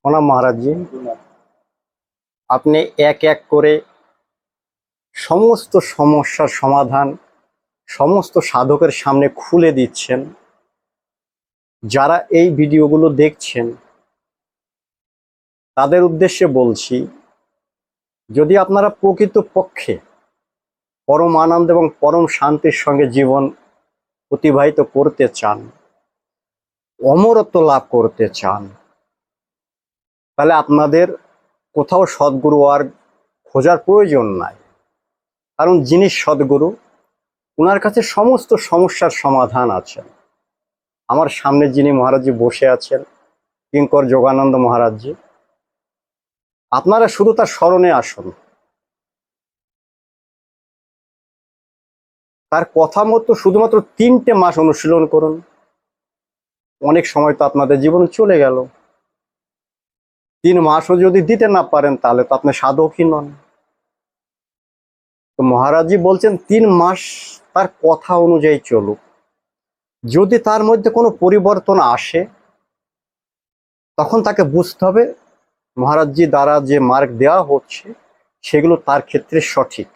প্রণাম মহারাজজি। আপনি এক এক করে সমস্ত সমস্যার সমাধান সমস্ত সাধকের সামনে খুলে দিচ্ছেন। যারা এই ভিডিওগুলো দেখছেন তাদের উদ্দেশ্যে বলছি, যদি আপনারা প্রকৃতপক্ষে পরম আনন্দ এবং পরম শান্তির সঙ্গে জীবন অতিবাহিত করতে চান, অমরত্ব লাভ করতে চান, তাহলে আপনাদের কোথাও সদ্গুরু আর খোঁজার প্রয়োজন নাই। কারণ যিনি সদ্গুরু, ওনার কাছে সমস্ত সমস্যার সমাধান আছে। আমার সামনে যিনি মহারাজজি বসে আছেন, কিঙ্কর যোগানন্দ মহারাজজি, আপনারা শুধু তার স্মরণে আসুন, তার কথা মতো শুধুমাত্র 3টে মাস অনুশীলন করুন। অনেক সময় তো আপনাদের জীবন চলে গেল। 3 মাসও যদি দিতে না পারেন তাহলে তো আপনি সাধকই নন। তো মহারাজজি বলছেন 3 মাস তার কথা অনুযায়ী চলুক। যদি তার মধ্যে কোনো পরিবর্তন আসে তখন তাকে বুঝতে হবে মহারাজজি দ্বারা যে মার্গ দেওয়া হচ্ছে সেগুলো তার ক্ষেত্রে সঠিক।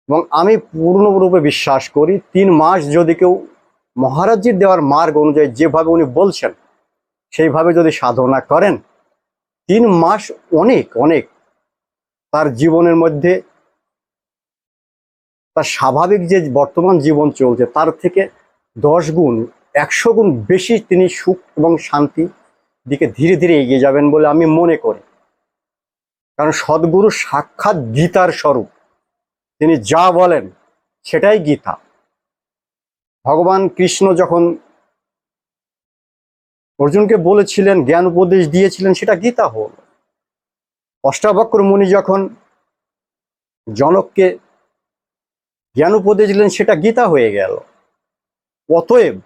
এবং আমি পূর্ণরূপে বিশ্বাস করি 3 মাস যদি কেউ মহারাজজির দেওয়ার মার্গ অনুযায়ী যেভাবে উনি বলছেন সেইভাবে যদি সাধনা করেন, 3 মাস অনেক অনেক তার জীবনের মধ্যে তার স্বাভাবিক যে বর্তমান জীবন চলছে তার থেকে 10 গুণ 100 গুণ বেশি তিনি সুখ এবং শান্তি দিকে ধীরে ধীরে এগিয়ে যাবেন বলে আমি মনে করি। কারণ সদ্গুরু সাক্ষাৎ গীতার স্বরূপ, তিনি যা বলেন সেটাই গীতা। ভগবান কৃষ্ণ যখন অর্জুনকে বলেছিলেন, জ্ঞান উপদেশ দিয়েছিলেন, সেটা গীতা হল। অষ্টাবক্র মুনি যখন জনককে জ্ঞান উপদেশ দিলেন, সেটা গীতা হয়ে গেল। অতএব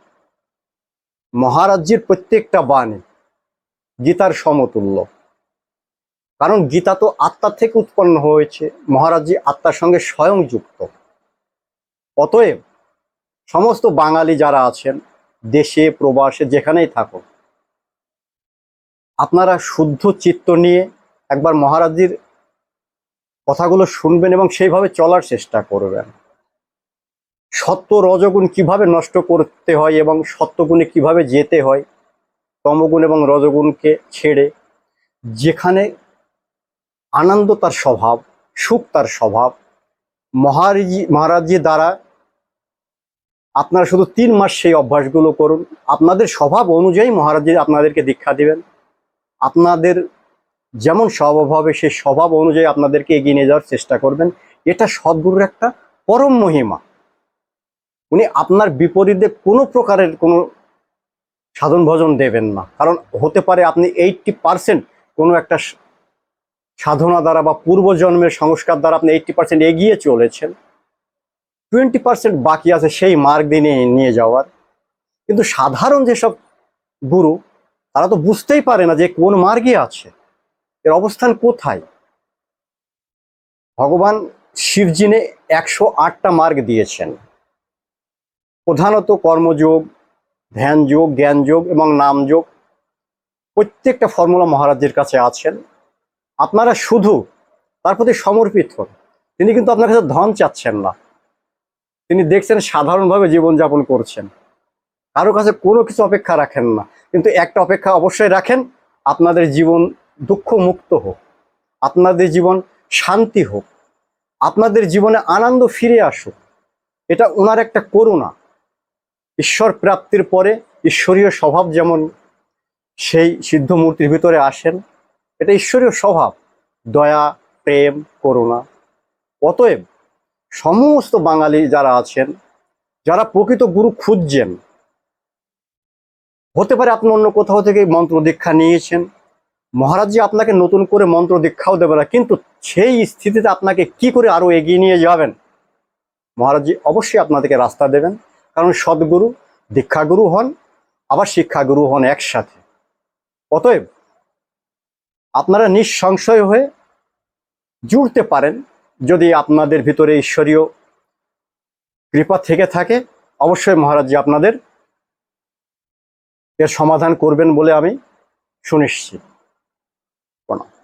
মহারাজজির প্রত্যেকটা বাণী গীতার সমতুল্য। কারণ গীতা তো আত্মার থেকে উৎপন্ন হয়েছে, মহারাজজি আত্মার সঙ্গে স্বয়ং যুক্ত। অতএব সমস্ত বাঙালি যারা আছেন, দেশে প্রবাসে যেখানেই থাকুন, আপনারা শুদ্ধ চিত্ত নিয়ে একবার মহারাজজির কথাগুলো শুনবেন এবং সেইভাবে চলার চেষ্টা করবেন। সত্য রজগুণ কিভাবে নষ্ট করতে হয় এবং সত্যগুণে কিভাবে যেতে হয়, তমগুণ এবং রজগুণকে ছেড়ে যেখানে আনন্দ তার স্বভাব, সুখ তার স্বভাব। মহারাজজি দ্বারা আপনারা শুধু 3 মাস সেই অভ্যাসগুলো করুন। আপনাদের স্বভাব অনুযায়ী মহারাজজি আপনাদেরকে দীক্ষা দিবেন। আপনাদের যেমন স্বভাব হবে সেই স্বভাব অনুযায়ী আপনাদেরকে এগিয়ে নিয়ে যাওয়ার চেষ্টা করবেন। এটা সদ্গুরুর একটা পরম মহিমা। উনি আপনার বিপরীতে কোনো প্রকারের কোনো সাধন ভজন দেবেন না। কারণ হতে পারে আপনি 80% কোনো একটা সাধনা দ্বারা বা পূর্বজন্মের সংস্কার দ্বারা আপনি 80% এগিয়ে চলেছেন, 20% বাকি আছে সেই মার্গ দিয়ে নিয়ে যাওয়ার। কিন্তু সাধারণ যেসব গুরু, তারা তো বুঝতেই পারে না যে কোন মার্গে আছে, এর অবস্থান কোথায়। ভগবান শিবজিনে 108টা মার্গ দিয়েছেন। প্রধানত কর্মযোগ, ধ্যান যোগ, জ্ঞান যোগ এবং নাম যোগ, প্রত্যেকটা ফর্মুলা মহারাজের কাছে আছেন। আপনারা শুধু তার প্রতি সমর্পিত হন। তিনি কিন্তু আপনার কাছে ধন চাচ্ছেন না, তিনি দেখছেন সাধারণভাবে জীবনযাপন করছেন, কারো কাছে কোনো কিছু অপেক্ষা রাখেন না। কিন্তু একটা অপেক্ষা অবশ্যই রাখেন, আপনাদের জীবন দুঃখ মুক্ত হোক, আপনাদের জীবন শান্তি হোক, আপনাদের জীবনে আনন্দ ফিরে আসুক। এটা ওনার একটা করুণা। ঈশ্বর প্রাপ্তির পরে ঈশ্বরীয় স্বভাব যেমন সেই সিদ্ধ মূর্তির ভিতরে আসেন, এটা ঈশ্বরীয় স্বভাব, দয়া, প্রেম, করুণা। অতএব সমস্ত বাঙালি যারা আছেন, যারা প্রকৃত গুরু খুঁজছেন, হতে পারে আপনি অন্য কোথাও থেকে মন্ত্র দীক্ষা নিয়েছেন, মহারাজজি আপনাকে নতুন করে মন্ত্র দীক্ষাও দেবে না, কিন্তু সেই স্থিতিতে আপনাকে কি করে আরো এগিয়ে নিয়ে যাবেন মহারাজজি অবশ্যই আপনাদেরকে রাস্তা দেবেন। কারণ সদ্গুরু দীক্ষাগুরু হন, আবার শিক্ষাগুরু হন একসাথে। অতএব আপনারা নিঃসংশয় হয়ে জুড়তে পারেন। যদি আপনাদের ভিতরে ঈশ্বরীয় কৃপা থেকে থাকে, অবশ্যই মহারাজজি আপনাদের এর সমাধান করবেন বলে আমি সুনিশ্চিত। প্রণাম।